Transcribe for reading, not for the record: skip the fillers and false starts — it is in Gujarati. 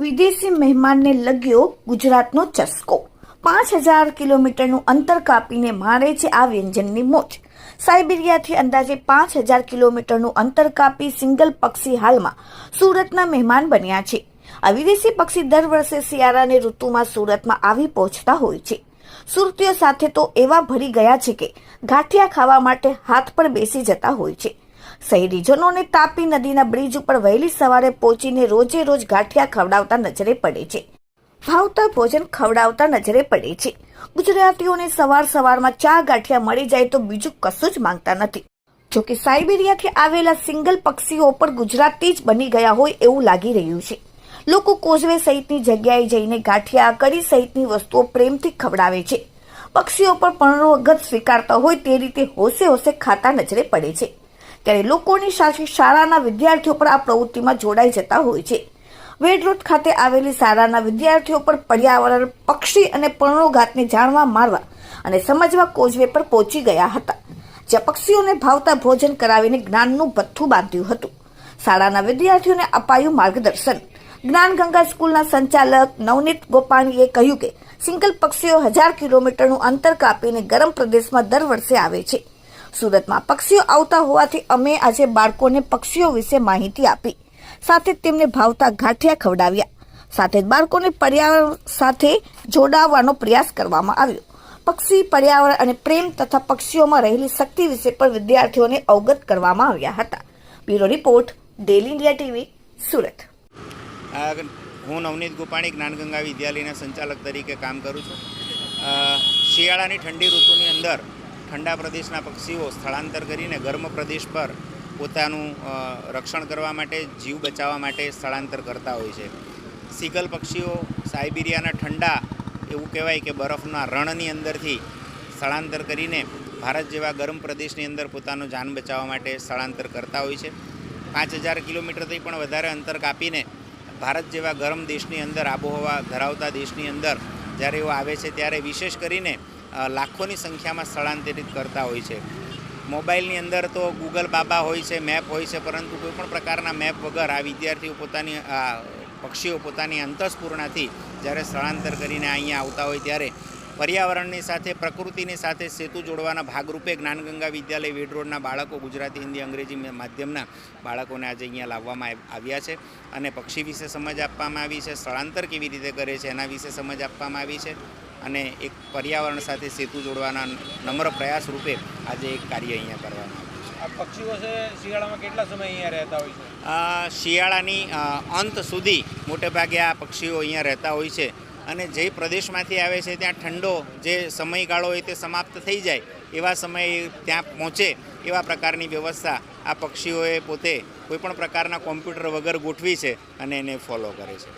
વિદેશી મહેમાનને લગ્યો ગુજરાતનો ચસ્કો। 5000 કિલોમીટરનું અંતર કાપીને મારે છે આ વ્યંજનની મોજ। સાઇબિરિયાથી અંદાજે 5000 કિલોમીટરનું અંતર કાપી સિંગલ પક્ષી હાલમાં સુરતના મહેમાન બન્યા છે। આ વિદેશી પક્ષી દર વર્ષે શિયાળાની ઋતુમાં સુરતમાં આવી પહોંચતા હોય છે। સુરતીઓ સાથે તો એવા ભરી ગયા છે કે ગાંઠિયા ખાવા માટે હાથ પર બેસી જતા હોય છે। શહેરીજનોને તાપી નદીના બ્રિજ ઉપર વહેલી સવારે પહોંચીને રોજે રોજ ગાંઠિયા ખવડાવતા નજરે પડે છે। ભાવતા ભોજન ખવડાવતા નજરે પડે છે। ગુજરાતીઓને સવારમાં ચા ગાંઠિયા મળી જાય તો બીજું કશું જ માંગતા નથી। જોકે સાઇબિરિયાથી આવેલા સિંગલ પક્ષીઓ પર ગુજરાતી જ બની ગયા હોય એવું લાગી રહ્યું છે। લોકો કોઝવે સહિતની જગ્યાએ જઈને ગાંઠિયા કઢી સહિતની વસ્તુઓ પ્રેમથી ખવડાવે છે। પક્ષીઓ પર પણનો વખત સ્વીકારતા હોય તે રીતે હોશે હોશે ખાતા નજરે પડે છે। ત્યારે લોકોની સાથે શાળાના વિદ્યાર્થીઓ પણ આ પ્રવૃત્તિમાં જોડાઈ જતા હોય છે। વેડ રોડ ખાતે આવેલી શાળાના વિદ્યાર્થીઓ પર પર્યાવરણ, પક્ષી અને પર્ણોઘાતને જાણવા, મારવા અને સમજવા કોઝવે પર પહોંચી ગયા હતા, જ્યાં પક્ષીઓને ભાવતા ભોજન કરાવીને જ્ઞાનનું ભથ્થું બાંધ્યું હતું। શાળાના વિદ્યાર્થીઓને અપાયું માર્ગદર્શન। જ્ઞાનગંગા સ્કૂલના સંચાલક નવનીત ગોપાણીએ કહ્યું કે સિંગલ પક્ષીઓ 1000 કિલોમીટરનું અંતર કાપીને ગરમ પ્રદેશમાં દર વર્ષે આવે છે। સુરતમાં પક્ષીઓ આવતા હોવાથી અમે આજે બાળકોને પક્ષીઓ વિશે માહિતી આપી, સાથે તેમને ભાવતા ગાંઠિયા ખવડાવ્યા, સાથે બાળકોને પર્યાવરણ સાથે જોડાવવાનો પ્રયાસ કરવામાં આવ્યો। પક્ષી, પર્યાવરણ અને પ્રેમ તથા પક્ષીઓમાં રહેલી શક્તિ વિશે પણ વિદ્યાર્થીઓને અવગત કરવામાં આવ્યા હતા। Bureau report, daily India TV, Surat. હું નવનીત ગોપાણી જ્ઞાનગંગા વિદ્યાલયના સંચાલક તરીકે કામ કરું છું। શિયાળાની ઠંડી ઋતુની અંદર ઠંડા પ્રદેશના પક્ષીઓ સ્થળાંતર કરીને ગરમ પ્રદેશ પર પોતાનું રક્ષણ કરવા માટે, જીવ બચાવવા માટે સ્થળાંતર કરતા હોય છે। સિગલ પક્ષીઓ સાઇબિરિયાના ઠંડા એવું કહેવાય કે બરફના રણની અંદરથી સ્થળાંતર કરીને ભારત જેવા ગરમ પ્રદેશની અંદર પોતાનું જાન બચાવવા માટે સ્થળાંતર કરતા હોય છે। 5000 કિલોમીટરથી પણ વધારે અંતર કાપીને ભારત જેવા ગરમ દેશની અંદર, આબોહવા ધરાવતા દેશની અંદર જ્યારે એઓ આવે છે ત્યારે વિશેષ કરીને લાખોની સંખ્યામાં સ્થળાંતરિત કરતા હોય છે। મોબાઈલની અંદર તો ગૂગલ બાબા હોય છે, મેપ હોય છે, પરંતુ કોઈપણ પ્રકારના મેપ વગર આ વિદ્યાર્થીઓ પક્ષીઓ પોતાની અંતઃસ્ફૂર્ણાથી જ્યારે સ્થળાંતર કરીને અહીંયા આવતા હોય ત્યારે પર્યાવરણની સાથે, પ્રકૃતિની સાથે સેતુ જોડવાના ભાગરૂપે જ્ઞાનગંગા વિદ્યાલય વેડ રોડના બાળકો, ગુજરાતી, હિન્દી, અંગ્રેજી માધ્યમના બાળકોને આજે અહીંયા લાવવામાં આવ્યા છે અને પક્ષી વિશે સમજ આપવામાં આવી છે, સ્થળાંતર કેવી રીતે કરે છે એના વિશે સમજ આપવામાં આવી છે અને એક પર્યાવરણ સાથે સેતુ જોડવાના નમ્ર પ્રયાસ રૂપે આજે એક કાર્ય અહીંયા કરવામાં આવ્યું છે। પક્ષીઓ છે શિયાળામાં કેટલા સમય અહીંયા રહેતા હોય છે? શિયાળાની અંત સુધી મોટેભાગે આ પક્ષીઓ અહીંયા રહેતા હોય છે અને જે પ્રદેશમાંથી આવે છે ત્યાં ઠંડો જે સમયગાળો હોય તે સમાપ્ત થઈ જાય એવા સમયે ત્યાં પહોંચે એવા પ્રકારની વ્યવસ્થા આ પક્ષીઓએ પોતે કોઈપણ પ્રકારના કોમ્પ્યુટર વગર ગોઠવી છે અને એને ફોલો કરે છે।